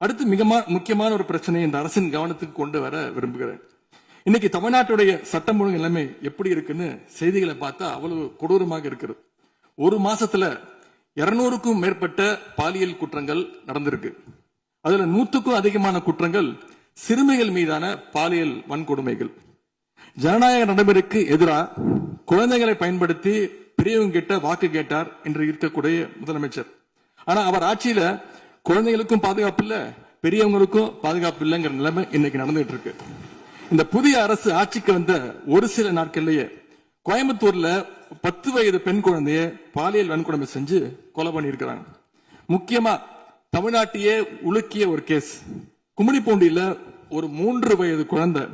அடுத்து மிக முக்கியமான ஒரு பிரச்சனையை இந்த அரசின் கவனத்துக்கு கொண்டு வர விரும்புகிறேன். இன்னைக்கு தமிழ்நாட்டுடைய சட்டம் ஒழுங்கு நிலைமை எப்படி இருக்குன்னு செய்திகளை பார்த்தா அவ்வளவு கொடூரமாக இருக்கிறது. ஒரு மாசத்துல 200க்கும் மேற்பட்ட பாலியல் குற்றங்கள் நடந்திருக்கு. அதுல 100க்கும் அதிகமான குற்றங்கள் சிறுமிகள் மீதான பாலியல் வன்கொடுமைகள். ஜனநாயக நடைமுறைக்கு எதிராக குழந்தைகளை பயன்படுத்தி பெரியவங்க கிட்ட வாக்கு கேட்டார் என்று இருக்கக்கூடிய முதலமைச்சர். ஆனா அவர் ஆட்சியில குழந்தைகளுக்கும் பாதுகாப்பு இல்ல, பெரியவங்களுக்கும் பாதுகாப்பு இல்லைங்கிற நிலைமை இன்னைக்கு நடந்துட்டு இருக்கு. இந்த புதிய அரசு ஆட்சிக்கு வந்த ஒரு சில நாட்கள்லயே கோயம்புத்தூர்ல 10 வயது பெண் குழந்தைய பாலியல் வன்கொடுமை செஞ்சு கொலை பண்ணியிருக்கிறாங்க. முக்கியமா தமிழ்நாட்டையே உலுக்கிய ஒரு கேஸ், கும்மிடிப்பூண்டியில ஒரு 3 வயது குழந்தை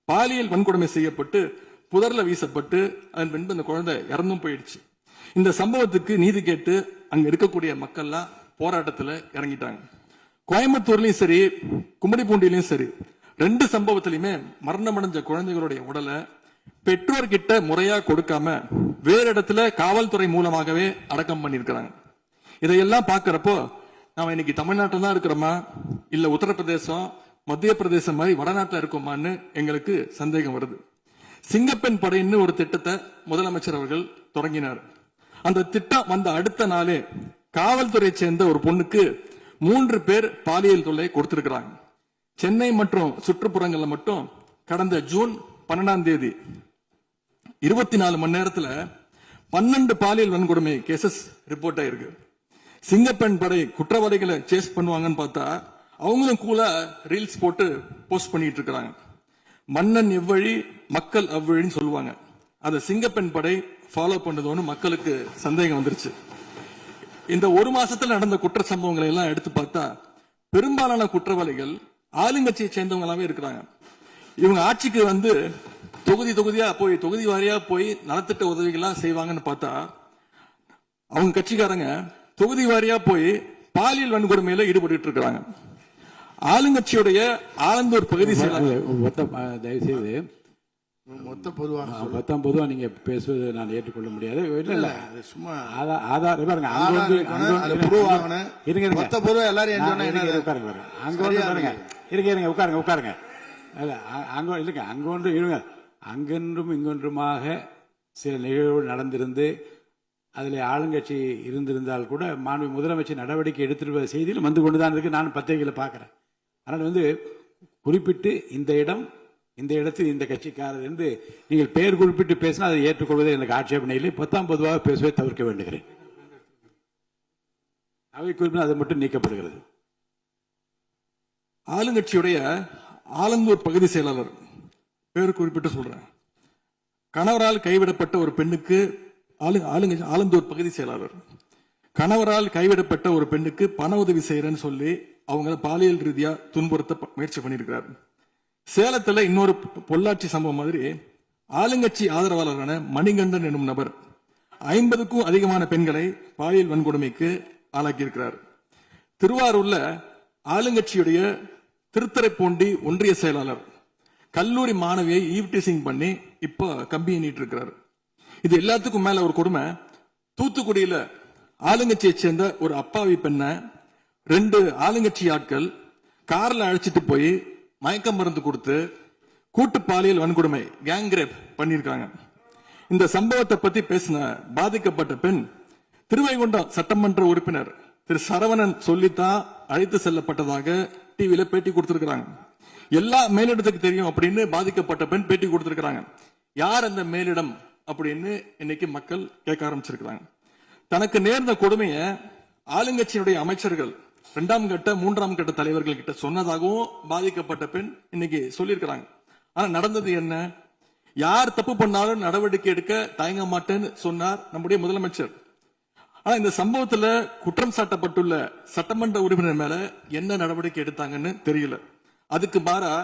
பாலியல் வன்கொடுமை செய்யப்பட்டு புதர்ல வீசப்பட்டு அதன் பின்பு அந்த குழந்தை இறந்தும் போயிடுச்சு. இந்த சம்பவத்துக்கு நீதி கேட்டு அங்க இருக்கக்கூடிய மக்கள்லாம் போராட்டத்துல இறங்கிட்டாங்க. கோயம்புத்தூர்லயும் சரி, கும்மிடிப்பூண்டியிலும் சரி, 2 சம்பவத்திலுமே மரணமடைஞ்ச குழந்தைகளுடைய உடலை பெற்றோர்கிட்ட முறையா கொடுக்காம வேற இடத்துல காவல்துறை மூலமாகவே அடக்கம் பண்ணிருக்கிறாங்க. இதையெல்லாம் பாக்குறப்போ நாம இன்னைக்கு தமிழ்நாட்டில் தான் இருக்கிறோமா, இல்ல உத்தரப்பிரதேசம், மத்திய பிரதேசம் மாதிரி வடநாட்டில் இருக்கோமான்னு எங்களுக்கு சந்தேகம் வருது. சிங்கப்பெண் படைன்னு ஒரு திட்டத்தை முதலமைச்சர் அவர்கள் தொடங்கினார். அந்த திட்டம் வந்த அடுத்த நாளே காவல்துறையை சேர்ந்த ஒரு பொண்ணுக்கு 3 பேர் பாலியல் தொல்லை கொடுத்திருக்கிறாங்க. சென்னை மற்றும் சுற்றுப்புறங்கள்ல மட்டும் கடந்த ஜூன் 12ஆம் தேதி 24 மணி நேரத்துல 12 பாலியல் வன்கொடுமை கேசஸ் ரிப்போர்ட் ஆயிருக்கு. சிங்கப்பெண் படை குற்றவாளிகளை சேஸ் பண்ணுவாங்கன்னு பார்த்தா அவங்களும் கூட ரீல்ஸ் போட்டு போஸ்ட் பண்ணிட்டு இருக்காங்க. மன்னன் எவ்வழி மக்கள் அவ்வழின்னு சொல்லுவாங்க. அதை சிங்கப்பெண் படை ஃபாலோ பண்ணதோன்னு மக்களுக்கு சந்தேகம் வந்துருச்சு. இந்த ஒரு மாசத்துல நடந்த குற்ற சம்பவங்களை எல்லாம் எடுத்து பார்த்தா பெரும்பாலான குற்றவாளிகள் ஆளுங்கட்சியை சேர்ந்தவங்களாவே இருக்கிறாங்க. இவங்க ஆட்சிக்கு வந்து தொகுதியா போய் தொகுதி வாரியா போய் நலத்திட்ட உதவிகள்லாம் செய்வாங்கன்னு பார்த்தா அவங்க கட்சிக்காரங்க தொகுதி வாரியா போய் பாலியல் வன்கொடுமையில ஈடுபட்டு இருக்காங்க. ஆளுங்கட்சியுடைய ஆலந்தூர் பகுதி தயவுசெய்து மொத்தம் பொதுவா நீங்க பேசுவது நான் ஏற்றுக்கொள்ள முடியாது. இல்ல சும்மா ஆதார் பாருங்க, உட்காருங்க. அங்கொன்றும் இங்கொன்றுமாக சில நிகழ்வுகள் நடந்திருந்து அதில் ஆளுங்கட்சி இருந்திருந்தால் கூட மாண்பு முதலமைச்சர் நடவடிக்கை எடுத்துருவ செய்தியில் வந்து கொண்டுதான் இருக்கு. நான் பத்திரிகைகளை பார்க்கிறேன். அதனால் குறிப்பிட்டு இந்த இடத்தில் இந்த கட்சிக்காரர் என்று நீங்கள் பெயர் குறிப்பிட்டு பேசினா அதை ஏற்றுக்கொள்வதை எனக்கு ஆட்சேபனை இல்லை. பொதுவாக பேசுவதை தவிர்க்க வேண்டுகிறேன். அவை குறிப்பிட்டு அது மட்டும் நீக்கப்படுகிறது. ஆளுங்கட்சியுடைய ஆலந்தூர் பகுதி செயலாளர் பேர் குறிப்பிட்டு சொல்றேன். கணவரால் கைவிடப்பட்ட ஒரு பெண்ணுக்கு ஆலந்தூர் பகுதி செயலாளர் கணவரால் கைவிடப்பட்ட ஒரு பெண்ணுக்கு பண உதவி செய்யறேன்னு சொல்லி அவங்க பாலியல் ரீதியா துன்புறுத்த முயற்சி பண்ணியிருக்கிறார். சேலத்துல இன்னொரு பொள்ளாச்சி சம்பவம் மாதிரி ஆளுங்கட்சி ஆதரவாளரான மணிகண்டன் எனும் நபர் 50க்கும் அதிகமான பெண்களை பாலியல் வன்கொடுமைக்கு ஆளாக்கியிருக்கிறார். திருவாரூர்ல ஆளுங்கட்சியுடைய திருத்துறைப்பூண்டி ஒன்றிய செயலாளர் கல்லூரி மாணவியை ஈவ்டீசிங் பண்ணி இப்ப கம்பி எண்ணிட்டு இருக்கிறார். இது எல்லாத்துக்கும் மேல ஒரு கொடுமை, தூத்துக்குடியில ஆளுங்கட்சியை சேர்ந்த ஒரு அப்பாவி பெண்ணை 2 ஆளுங்கட்சி ஆட்கள் கார்ல அழைச்சிட்டு போய் மயக்க மருந்து கொடுத்து கூட்டு பாலியல் வன்கொடுமை கேங் ரேப் பண்ணிருக்காங்க. இந்த சம்பவத்தை பத்தி பேசின பாதிக்கப்பட்ட பெண் திருவைகுண்டம் சட்டமன்ற உறுப்பினர் திரு சரவணன் சொல்லித்தான் அழைத்து செல்லப்பட்டதாக டிவியில பேட்டி கொடுத்திருக்கிறாங்க. எல்லா மேலிடத்துக்கு தெரியும் அப்படின்னு பாதிக்கப்பட்ட பெண் பேட்டி கொடுத்திருக்கிறாங்க. யார் அந்த மேலிடம் அப்படின்னு இன்னைக்கு மக்கள் கேட்க ஆரம்பிச்சிருக்கிறாங்க. தனக்கு நேர்ந்த கொடுமையை ஆளுங்கட்சியினுடைய அமைச்சர்கள் 2ஆம் கட்ட 3ஆம் கட்ட தலைவர்கள் கிட்ட சொன்னதாகவும் பாதிக்கப்பட்ட பெண் இன்னைக்கு சொல்லியிருக்கிறாங்க. ஆனா நடந்தது என்ன? யார் தப்பு பண்ணாலும் நடவடிக்கை எடுக்க தயங்க மாட்டேன்னு சொன்னார் நம்முடைய முதலமைச்சர். ஆனா இந்த சம்பவத்துல குற்றம் சாட்டப்பட்டுள்ள சட்டமன்ற உறுப்பினர் மேல என்ன நடவடிக்கை எடுத்தாங்கன்னு தெரியல. அதுக்கு மாறா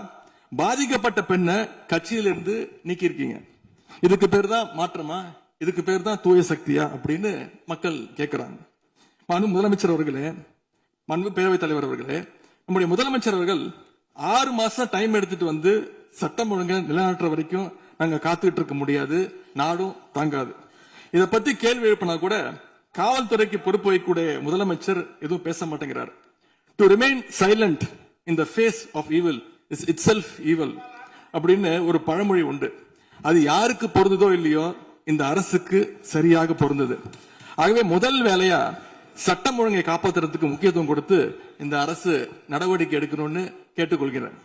பாதிக்கப்பட்ட பெண்ணை கட்சியிலிருந்து நீக்கி இருக்கீங்க. இதுக்கு பேர் தான் மாற்றமா? இதுக்கு பேர் தான் தூய சக்தியா அப்படின்னு மக்கள் கேட்கிறாங்க. முதலமைச்சர் அவர்களே, மாண்பு பேரவைத் தலைவர் அவர்களே, நம்முடைய முதலமைச்சர் அவர்கள் 6 மாசம் டைம் எடுத்துட்டு வந்து சட்டம் ஒழுங்கை நிலைநாட்டுற வரைக்கும் நாங்க காத்துக்கிட்டு இருக்க முடியாது, நாடும் தாங்காது. இதை பத்தி கேள்வி எழுப்பினா கூட காவல்துறைக்கு பொறுப்பு வைக்கக்கூடிய முதலமைச்சர் எதுவும் பேச மாட்டேங்கிறார். To remain silent in the face of evil is itself evil அப்படின்னு ஒரு பழமொழி உண்டு. அது யாருக்கு பொருந்ததோ இல்லையோ இந்த அரசுக்கு சரியாக பொருந்தது. ஆகவே முதல் வேலையா சட்டம் ஒழுங்கை காப்பாற்றுறதுக்கு முக்கியத்துவம் கொடுத்து இந்த அரசு நடவடிக்கை எடுக்கணும்னு கேட்டுக்கொள்கிறேன்.